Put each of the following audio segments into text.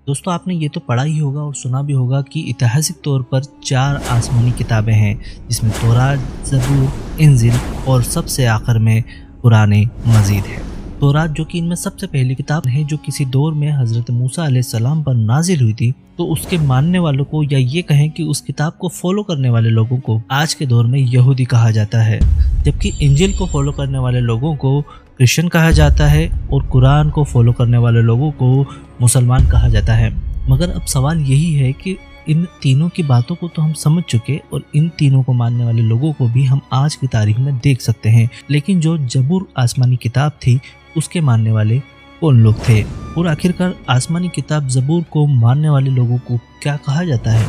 दोस्तों आपने ये तो पढ़ा ही होगा और सुना भी होगा कि ऐतिहासिक तौर पर 4 आसमानी किताबें हैं, जिसमें तौरात, ज़बूर, इंजील और सबसे आखिर में कुरान मजीद है। तौरात जो कि इनमें सबसे पहली किताब है जो किसी दौर में हज़रत मूसा अलैहिस्सलाम पर नाजिल हुई थी, तो उसके मानने वालों को या ये कहें कि उस किताब को फॉलो करने वाले लोगों को आज के दौर में यहूदी कहा जाता है, जबकि इंजील को फॉलो करने वाले लोगों को क्रिश्चियन कहा जाता है और कुरान को फॉलो करने वाले लोगों को मुसलमान कहा जाता है। मगर अब सवाल यही है कि इन तीनों की बातों को तो हम समझ चुके और इन तीनों को मानने वाले लोगों को भी हम आज की तारीख में देख सकते हैं, लेकिन जो ज़बूर आसमानी किताब थी उसके मानने वाले कौन लोग थे और आखिरकार आसमानी किताब ज़बूर को मानने वाले लोगों को क्या कहा जाता है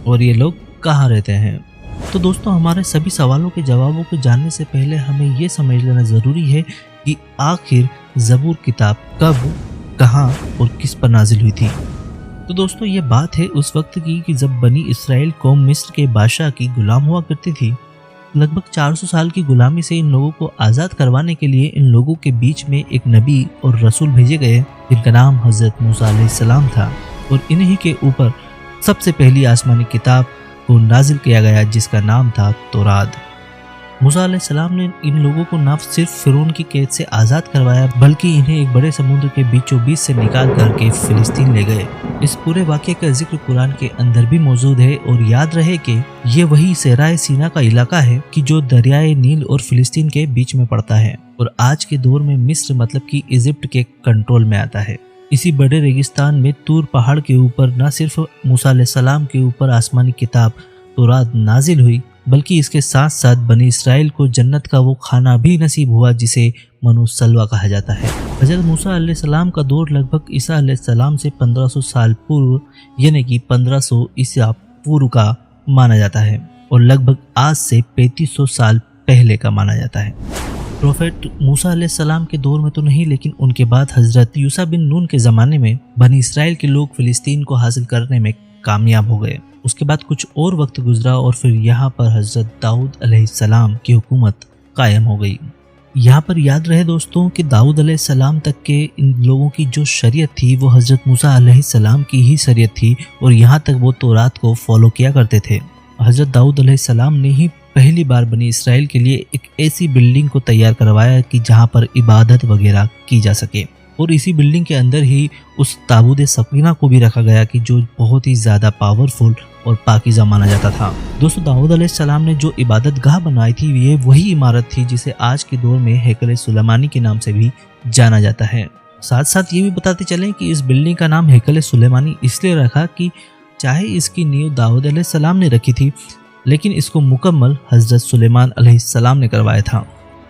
और ये लोग कहाँ रहते हैं। तो दोस्तों हमारे सभी सवालों के जवाबों को जानने से पहले हमें ये समझ लेना ज़रूरी है कि आखिर ज़बूर किताब कब, कहाँ और किस पर नाजिल हुई थी। तो दोस्तों ये बात है उस वक्त की कि जब बनी इसराइल कौम मिस्र के बादशाह की गुलाम हुआ करती थी। लगभग 400 साल की गुलामी से इन लोगों को आज़ाद करवाने के लिए इन लोगों के बीच में एक नबी और रसूल भेजे गए जिनका नाम हज़रत मूसा अलैहिस्सलाम था, और इन्हीं के ऊपर सबसे पहली आसमानी किताब को नाजिल किया गया जिसका नाम था तौरात। मूसा अलैहिस्सलाम ने इन लोगों को न सिर्फ फिरौन की कैद से आज़ाद करवाया बल्कि इन्हें एक बड़े समुद्र के बीचों बीच से निकाल करके फिलिस्तीन ले गए। इस पूरे वाक़े का जिक्र कुरान के अंदर भी मौजूद है और याद रहे कि ये वही सहराए सीना का इलाका है कि जो दरियाए नील और फिलिस्तीन के बीच में पड़ता है और आज के दौर में मिस्र मतलब कि इजिप्ट के कंट्रोल में आता है। इसी बड़े रेगिस्तान में तूर पहाड़ के ऊपर न सिर्फ मूसा अलैहिस्सलाम के ऊपर आसमानी किताब तौरात नाजिल हुई बल्कि इसके साथ साथ बनी इसराइल को जन्नत का वो खाना भी नसीब हुआ जिसे मनु सलवा कहा जाता है। हज़रत मूसा अलैहिस्सलाम का दौर लगभग ईसा अलैहिस्सलाम से 1500 साल पूर्व यानी कि 1500 ईसा पूर्व का माना जाता है और लगभग आज से 3500 साल पहले का माना जाता है। प्रोफेट मूसा अलैहिस्सलाम के दौर में तो नहीं, लेकिन उनके बाद हज़रत यूसा बिन नून के ज़माने में बनी इसराइल के लोग फ़िलिस्तीन को हासिल करने में कामयाब हो गए। उसके बाद कुछ और वक्त गुजरा और फिर यहाँ पर हज़रत दाऊद अलैहिस्सलाम की हुकूमत कायम हो गई। यहाँ पर याद रहे दोस्तों कि दाऊद अलैहिस्सलाम तक के इन लोगों की जो शरीयत थी वो हज़रत मूसा अलैहिस्सलाम की ही शरीयत थी और यहाँ तक वो तौरात को फॉलो किया करते थे। हज़रत दाऊद अलैहिस्सलाम ने ही पहली बार बनी इसराइल के लिए एक ऐसी बिल्डिंग को तैयार करवाया कि जहाँ पर इबादत वगैरह की जा सके, और इसी बिल्डिंग के अंदर ही उस ताबूत सकीना को भी रखा गया कि जो बहुत ही ज़्यादा पावरफुल और पाकीज़ा माना जाता था। दोस्तों दाऊद अलैहिस्सलाम ने जो इबादत गाह बनाई थी ये वही इमारत थी जिसे आज के दौर में हैकल सुलेमानी के नाम से भी जाना जाता है। साथ साथ ये भी बताते चलें कि इस बिल्डिंग का नाम हैकल सुलेमानी इसलिए रखा कि चाहे इसकी नींव दाऊद अलैहिस्सलाम ने रखी थी, लेकिन इसको मुकम्मल हज़रत सुलेमान अलैहिस्सलाम ने करवाया था,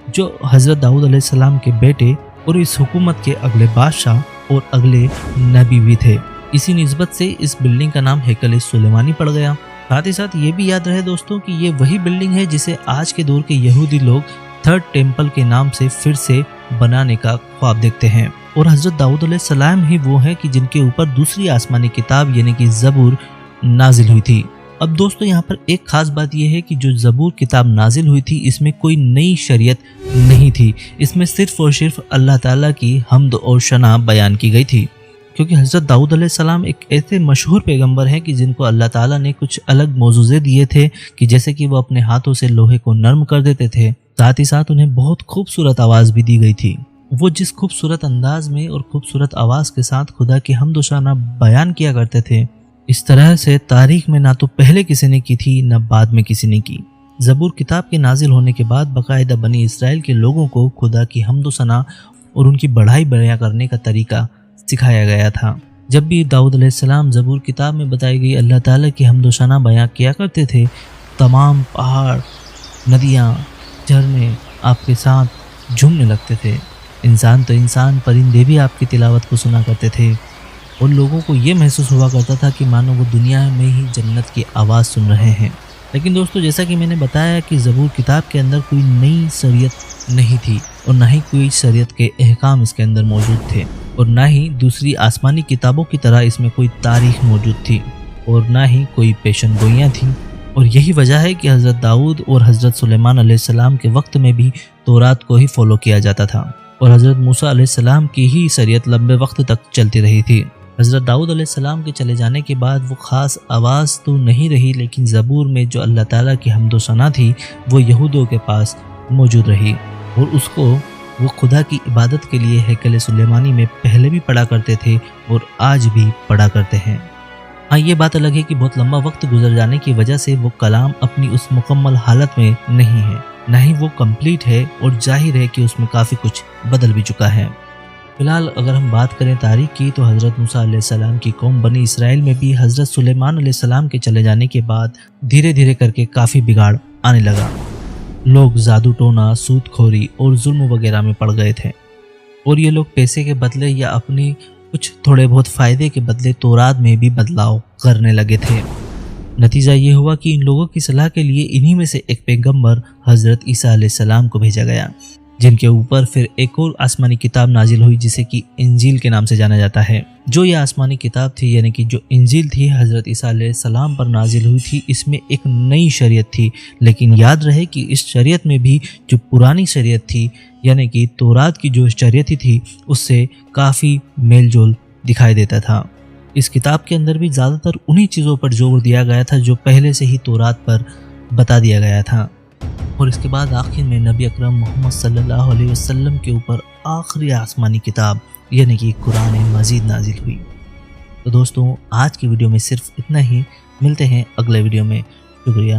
जो हज़रत दाऊद अलैहिस्सलाम के बेटे और इस हुकूमत के अगले बादशाह और अगले नबी भी थे। इसी निस्बत से इस बिल्डिंग का नाम हैकल सुलेमानी पड़ गया। साथ ही साथ ये भी याद रहे दोस्तों कि ये वही बिल्डिंग है जिसे आज के दौर के यहूदी लोग थर्ड टेम्पल के नाम से फिर से बनाने का ख्वाब देखते हैं, और हज़रत दाऊद अलैहिस्सलाम ही वो है कि जिनके ऊपर दूसरी आसमानी किताब यानी कि ज़बूर नाजिल हुई थी। अब दोस्तों यहाँ पर एक खास बात यह है कि जो ज़बूर किताब नाजिल हुई थी इसमें कोई नई शरीयत नहीं थी, इसमें सिर्फ और सिर्फ अल्लाह ताला की हम्द और शना बयान की गई थी, क्योंकि हज़रत दाऊद अलैहिस्सलाम एक ऐसे मशहूर पैगंबर हैं कि जिनको अल्लाह ताला ने कुछ अलग मौजूज़े दिए थे कि जैसे कि वो अपने हाथों से लोहे को नरम कर देते थे, साथ ही साथ उन्हें बहुत खूबसूरत आवाज़ भी दी गई थी। वो जिस खूबसूरत अंदाज में और खूबसूरत आवाज़ के साथ खुदा की हम्द और शना बयान किया करते थे, इस तरह से तारीख में ना तो पहले किसी ने की थी ना बाद में किसी ने की। ज़बूर किताब के नाजिल होने के बाद बाकायदा बनी इसराइल के लोगों को खुदा की हम्द और सना और उनकी बढ़ाई बयां करने का तरीका सिखाया गया था। जब भी दाऊद अलैहिस्सलाम ज़बूर किताब में बताई गई अल्लाह ताला की हम्द और सना बयां किया करते थे, तमाम पहाड़, नदियाँ, झरने आपके साथ झूमने लगते थे। इंसान तो इंसान, परिंदे भी आपकी तिलावत को सुना करते थे और लोगों को ये महसूस हुआ करता था कि मानो वो दुनिया में ही जन्नत की आवाज़ सुन रहे हैं। लेकिन दोस्तों जैसा कि मैंने बताया कि ज़बूर किताब के अंदर कोई नई शरीयत नहीं थी और ना ही कोई शरीयत के अहकाम इसके अंदर मौजूद थे और ना ही दूसरी आसमानी किताबों की तरह इसमें कोई तारीख मौजूद थी और ना ही कोई पेशन गोइयाँ थीं। और यही वजह है कि हज़रत दाऊद और हज़रत सुलेमान अलैहिस्सलाम के वक्त में भी तौरात को ही फॉलो किया जाता था और हज़रत मूसा अलैहिस्सलाम की ही शरीयत लंबे वक्त तक चलती रही थी। حضرت داؤد علیہ السلام کے چلے جانے کے بعد وہ خاص آواز تو نہیں رہی، لیکن زبور میں جو اللہ تعالیٰ کی حمد و ثنا تھی وہ یہودوں کے پاس موجود رہی، اور اس کو وہ خدا کی عبادت کے لیے ہیکل سلیمانی میں پہلے بھی پڑھا کرتے تھے اور آج بھی پڑھا کرتے ہیں۔ ہاں، یہ بات الگ ہے کہ بہت لمبا وقت گزر جانے کی وجہ سے وہ کلام اپنی اس مکمل حالت میں نہیں ہے، نہ ہی وہ کمپلیٹ ہے، اور ظاہر ہے کہ اس میں کافی کچھ بدل بھی چکا ہے۔ فی الحال اگر ہم بات کریں تاریخ کی، تو حضرت موسیٰ علیہ السلام کی قوم بنی اسرائیل میں بھی حضرت سلیمان علیہ السلام کے چلے جانے کے بعد دھیرے دھیرے کر کے کافی بگاڑ آنے لگا۔ لوگ جادو ٹونا، سود خوری اور ظلم وغیرہ میں پڑ گئے تھے، اور یہ لوگ پیسے کے بدلے یا اپنی کچھ تھوڑے بہت فائدے کے بدلے تورات میں بھی بدلاؤ کرنے لگے تھے۔ نتیجہ یہ ہوا کہ ان لوگوں کی صلاح کے لیے انہی میں سے ایک پیغمبر حضرت عیسیٰ علیہ السلام کو بھیجا گیا، جن کے اوپر پھر ایک اور آسمانی کتاب نازل ہوئی جسے کہ انجیل کے نام سے جانا جاتا ہے۔ جو یہ آسمانی کتاب تھی، یعنی کہ جو انجیل تھی، حضرت عیسیٰ علیہ السلام پر نازل ہوئی تھی، اس میں ایک نئی شریعت تھی، لیکن یاد رہے کہ اس شریعت میں بھی جو پرانی شریعت تھی، یعنی کہ تورات کی جو شریعت تھی، اس سے کافی میل جول دکھائی دیتا تھا۔ اس کتاب کے اندر بھی زیادہ تر انہی چیزوں پر زور دیا گیا تھا جو پہلے سے ہی تورات پر بتا دیا گیا تھا، اور اس کے بعد آخر میں نبی اکرم محمد صلی اللہ علیہ وسلم کے اوپر آخری آسمانی کتاب یعنی کہ قرآن مجید نازل ہوئی۔ تو دوستوں، آج کی ویڈیو میں صرف اتنا ہی، ملتے ہیں اگلے ویڈیو میں، شکریہ۔